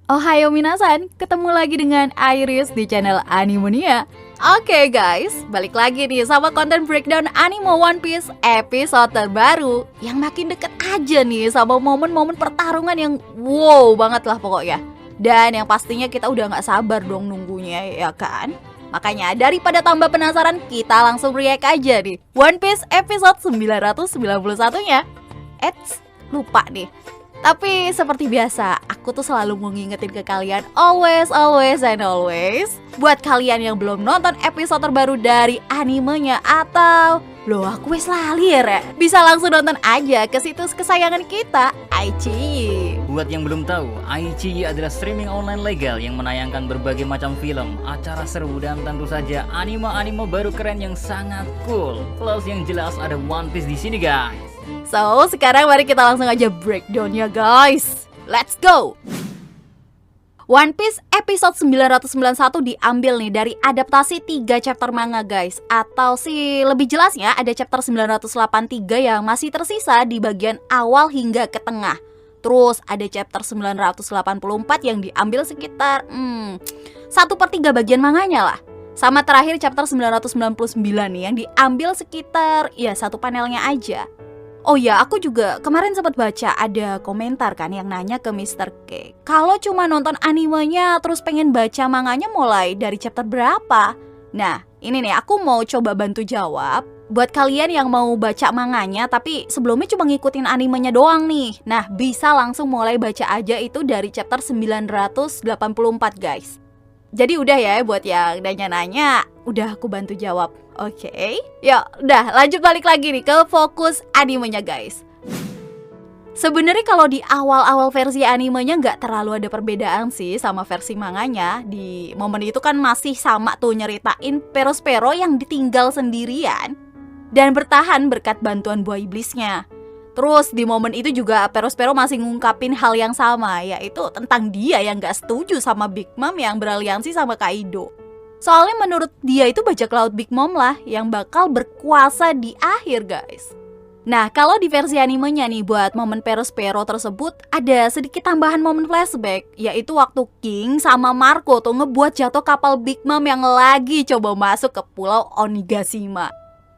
Ohayo minasan, ketemu lagi dengan Iris di channel Animonia. Oke guys, balik lagi nih sama konten breakdown anime One Piece episode terbaru yang makin deket aja nih sama momen-momen pertarungan yang wow banget lah pokoknya. Dan yang pastinya kita udah gak sabar dong nunggunya ya kan? Makanya daripada tambah penasaran, kita langsung react aja nih One Piece episode 991-nya. Lupa nih. Tapi seperti biasa, aku tuh selalu mau ngingetin ke kalian always and always. Buat kalian yang belum nonton episode terbaru dari animenya atau loh aku wes lali ya Rek, bisa langsung nonton aja ke situs kesayangan kita, iQIYI. Buat yang belum tahu, iQIYI adalah streaming online legal yang menayangkan berbagai macam film, acara seru dan tentu saja anime-anime baru keren yang sangat cool. Plus yang jelas ada One Piece di sini guys. So, sekarang mari kita langsung aja breakdownnya guys. Let's go! One Piece episode 991 diambil nih dari adaptasi 3 chapter manga guys. Atau sih lebih jelasnya ada chapter 983 yang masih tersisa di bagian awal hingga ke tengah. Terus ada chapter 984 yang diambil sekitar 1/3 bagian manganya lah. Sama terakhir chapter 999 nih yang diambil sekitar ya 1 panelnya aja. Oh ya, aku juga kemarin sempat baca ada komentar kan yang nanya ke Mr. K, kalau cuma nonton animenya terus pengen baca manganya mulai dari chapter berapa? Nah, ini nih aku mau coba bantu jawab buat kalian yang mau baca manganya tapi sebelumnya cuma ngikutin animenya doang nih. Nah, bisa langsung mulai baca aja itu dari chapter 984 guys. Jadi udah ya buat yang nanya-nanya, udah aku bantu jawab. Oke, yuk udah lanjut balik lagi nih ke fokus animenya guys. Sebenarnya kalau di awal-awal versi animenya nggak terlalu ada perbedaan sih sama versi manganya. Di momen itu kan masih sama tuh nyeritain Perospero yang ditinggal sendirian dan bertahan berkat bantuan buah iblisnya. Terus di momen itu juga Perospero masih ngungkapin hal yang sama, yaitu tentang dia yang gak setuju sama Big Mom yang beraliansi sama Kaido. Soalnya menurut dia itu bajak laut Big Mom lah yang bakal berkuasa di akhir guys. Nah kalau di versi animenya nih buat momen Perospero tersebut ada sedikit tambahan momen flashback, yaitu waktu King sama Marco tuh ngebuat jatuh kapal Big Mom yang lagi coba masuk ke pulau Onigashima.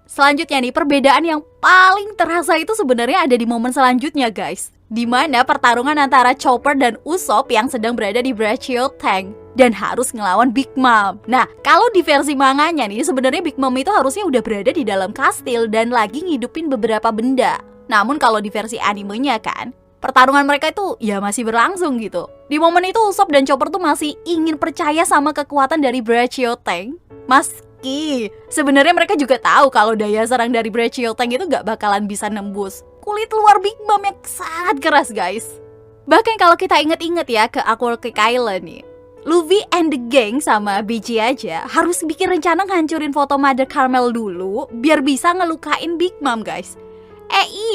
Selanjutnya nih, perbedaan yang paling terasa itu sebenarnya ada di momen selanjutnya guys, di mana pertarungan antara Chopper dan Usopp yang sedang berada di Brachio Tank dan harus ngelawan Big Mom. Nah, kalau di versi manganya nih sebenarnya Big Mom itu harusnya udah berada di dalam kastil dan lagi ngidupin beberapa benda. Namun kalau di versi animenya kan, pertarungan mereka itu ya masih berlangsung gitu. Di momen itu Usopp dan Chopper tuh masih ingin percaya sama kekuatan dari Brachio Tank. Sebenarnya mereka juga tahu kalau daya serang dari Brachio Tank itu gak bakalan bisa nembus kulit luar Big Mom yang sangat keras guys. Bahkan kalau kita inget-inget ya ke Aqua Cake Island nih, Luffy and the gang sama BG aja harus bikin rencana ngancurin foto Mother Carmel dulu biar bisa ngelukain Big Mom guys.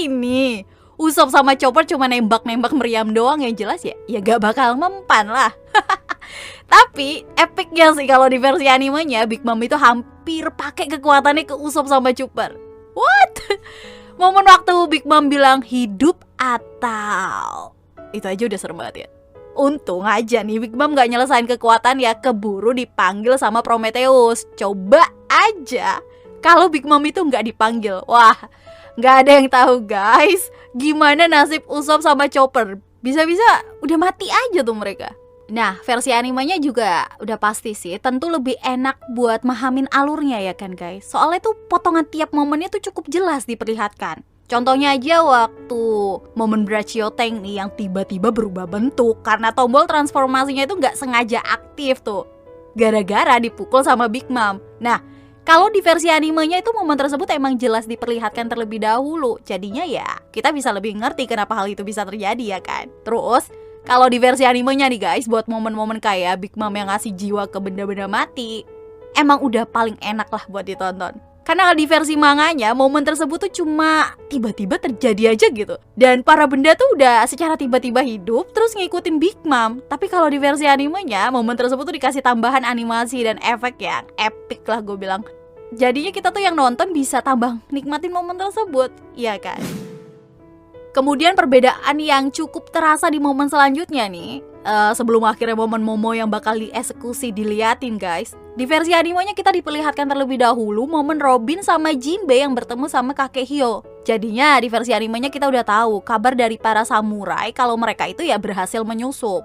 Ini Usopp sama Chopper cuma nembak-nembak meriam doang, yang jelas ya gak bakal mempan lah. Tapi epicnya sih kalau di versi animenya Big Mom itu hampir pakai kekuatannya ke Usopp sama Chopper. What? Momen waktu Big Mom bilang hidup atau, itu aja udah serem banget ya. Untung aja nih Big Mom gak nyelesain kekuatan ya, keburu dipanggil sama Prometheus. Coba aja kalau Big Mom itu gak dipanggil, wah gak ada yang tahu guys gimana nasib Usopp sama Chopper. Bisa-bisa udah mati aja tuh mereka. Nah, versi animenya juga udah pasti sih tentu lebih enak buat mahamin alurnya ya kan guys. Soalnya tuh potongan tiap momennya tuh cukup jelas diperlihatkan. Contohnya aja waktu momen Brachio Tank nih yang tiba-tiba berubah bentuk karena tombol transformasinya itu gak sengaja aktif tuh, gara-gara dipukul sama Big Mom. Nah, kalau di versi animenya itu momen tersebut emang jelas diperlihatkan terlebih dahulu. Jadinya ya kita bisa lebih ngerti kenapa hal itu bisa terjadi ya kan. Terus kalau di versi animenya nih guys, buat momen-momen kayak Big Mom yang ngasih jiwa ke benda-benda mati, emang udah paling enak lah buat ditonton. Karena di versi manganya, momen tersebut tuh cuma tiba-tiba terjadi aja gitu. Dan para benda tuh udah secara tiba-tiba hidup, terus ngikutin Big Mom. Tapi kalau di versi animenya, momen tersebut tuh dikasih tambahan animasi dan efek yang epic lah gue bilang. Jadinya kita tuh yang nonton bisa tambah nikmatin momen tersebut, iya kan? Kemudian perbedaan yang cukup terasa di momen selanjutnya nih, sebelum akhirnya momen Momo yang bakal dieksekusi diliatin guys. Di versi animenya kita diperlihatkan terlebih dahulu momen Robin sama Jinbe yang bertemu sama kakek Hyo. Jadinya di versi animenya kita udah tahu kabar dari para samurai kalau mereka itu ya berhasil menyusup.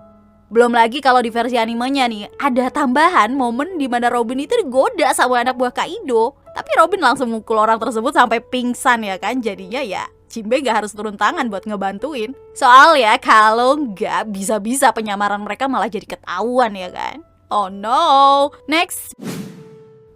Belum lagi kalau di versi animenya nih ada tambahan momen di mana Robin itu digoda sama anak buah Kaido. Tapi Robin langsung mukul orang tersebut sampai pingsan ya kan. Jadinya ya Jinbe gak harus turun tangan buat ngebantuin. Soalnya kalau nggak bisa-bisa penyamaran mereka malah jadi ketahuan ya kan. Oh no. Next.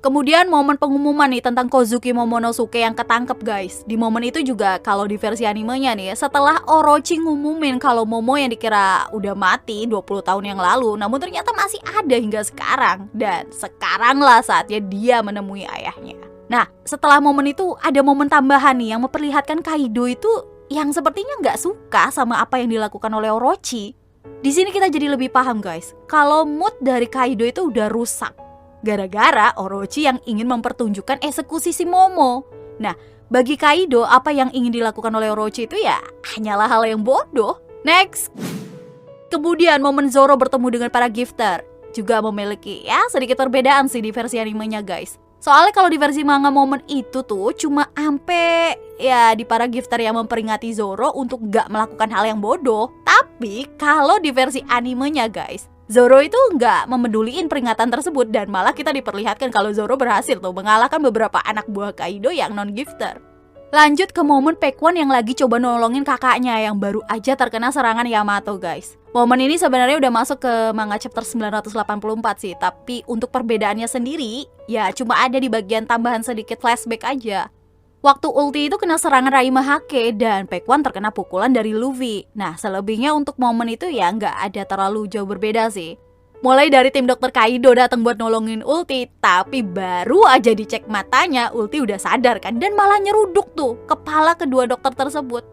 Kemudian momen pengumuman nih tentang Kozuki Momonosuke yang ketangkep guys. Di momen itu juga kalau di versi animenya nih, setelah Orochi ngumumin kalau Momo yang dikira udah mati 20 tahun yang lalu, namun ternyata masih ada hingga sekarang. Dan sekaranglah saatnya dia menemui ayahnya. Nah, setelah momen itu ada momen tambahan nih yang memperlihatkan Kaido itu yang sepertinya nggak suka sama apa yang dilakukan oleh Orochi. Di sini kita jadi lebih paham guys, kalau mood dari Kaido itu udah rusak. Gara-gara Orochi yang ingin mempertunjukkan eksekusi si Momo. Nah, bagi Kaido apa yang ingin dilakukan oleh Orochi itu ya hanyalah hal yang bodoh. Next. Kemudian momen Zoro bertemu dengan para gifter juga memiliki ya sedikit perbedaan sih di versi animenya guys. Soalnya kalau di versi manga momen itu tuh cuma ampe ya di para gifter yang memperingati Zoro untuk gak melakukan hal yang bodoh. Tapi kalau di versi animenya guys, Zoro itu nggak memeduliin peringatan tersebut dan malah kita diperlihatkan kalau Zoro berhasil tuh mengalahkan beberapa anak buah Kaido yang non-gifter. Lanjut ke momen Pakwon yang lagi coba nolongin kakaknya yang baru aja terkena serangan Yamato guys. Momen ini sebenarnya udah masuk ke manga chapter 984 sih, tapi untuk perbedaannya sendiri ya cuma ada di bagian tambahan sedikit flashback aja. Waktu ulti itu kena serangan Raima Hake dan Pakwon terkena pukulan dari Luffy. Nah selebihnya untuk momen itu ya nggak ada terlalu jauh berbeda sih. Mulai dari tim dokter Kaido datang buat nolongin Ulti, tapi baru aja dicek matanya Ulti udah sadar kan dan malah nyeruduk tuh kepala kedua dokter tersebut.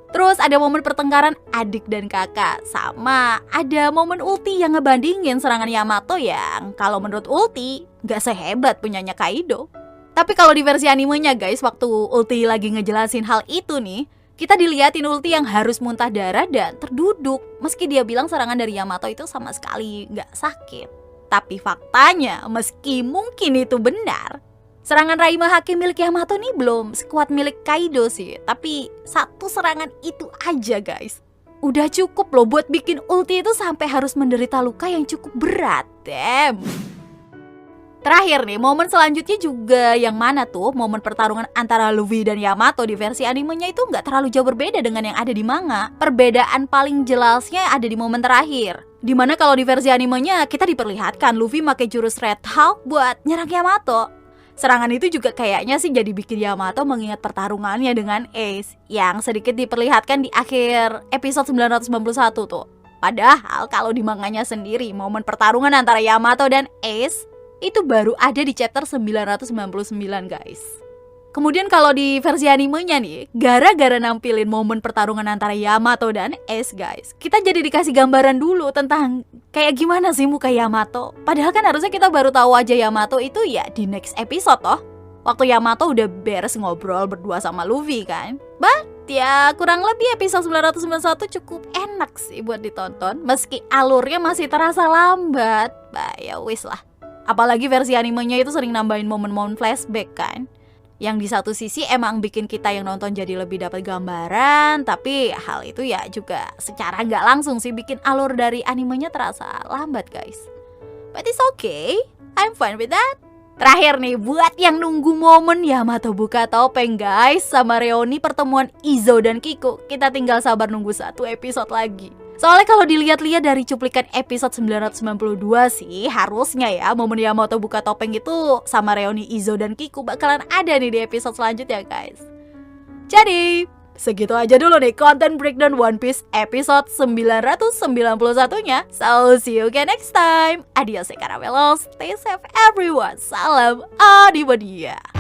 Terus ada momen pertengkaran adik dan kakak, sama ada momen Ulti yang ngebandingin serangan Yamato yang kalau menurut Ulti nggak sehebat punyanya Kaido. Tapi kalau di versi animenya guys, waktu Ulti lagi ngejelasin hal itu nih, kita diliatin Ulti yang harus muntah darah dan terduduk. Meski dia bilang serangan dari Yamato itu sama sekali nggak sakit. Tapi faktanya, meski mungkin itu benar, serangan Raima Hake milik Yamato nih belum sekuat milik Kaido sih. Tapi satu serangan itu aja guys, udah cukup loh buat bikin Ulti itu sampai harus menderita luka yang cukup berat. Damn. Terakhir nih, momen selanjutnya juga yang mana tuh momen pertarungan antara Luffy dan Yamato di versi animenya itu nggak terlalu jauh berbeda dengan yang ada di manga. Perbedaan paling jelasnya ada di momen terakhir, dimana kalau di versi animenya kita diperlihatkan Luffy pakai jurus Red Hawk buat nyerang Yamato. Serangan itu juga kayaknya sih jadi bikin Yamato mengingat pertarungannya dengan Ace yang sedikit diperlihatkan di akhir episode 991 tuh. Padahal kalau di manganya sendiri momen pertarungan antara Yamato dan Ace itu baru ada di chapter 999 guys. Kemudian kalau di versi animenya nih, gara-gara nampilin momen pertarungan antara Yamato dan Ace guys, kita jadi dikasih gambaran dulu tentang kayak gimana sih muka Yamato. Padahal kan harusnya kita baru tahu aja Yamato itu ya di next episode toh. Waktu Yamato udah beres ngobrol berdua sama Luffy kan. But ya kurang lebih episode 991 cukup enak sih buat ditonton. Meski alurnya masih terasa lambat, bah ya wis lah. Apalagi versi animenya itu sering nambahin momen-momen flashback kan, yang di satu sisi emang bikin kita yang nonton jadi lebih dapat gambaran, tapi hal itu ya juga secara nggak langsung sih bikin alur dari animenya terasa lambat guys. But it's okay, I'm fine with that. Terakhir nih, buat yang nunggu momen Yamato buka topeng guys sama reuni pertemuan Izo dan Kiko, kita tinggal sabar nunggu satu episode lagi. Soalnya kalau dilihat-lihat dari cuplikan episode 992 sih, harusnya ya momen Yamato buka topeng itu sama reuni Izo dan Kiko bakalan ada nih di episode selanjutnya guys. Jadi, segitu aja dulu nih konten breakdown One Piece episode 991-nya. So, see you again next time. Adios, caramelos. Stay safe everyone. Salam Adibadia.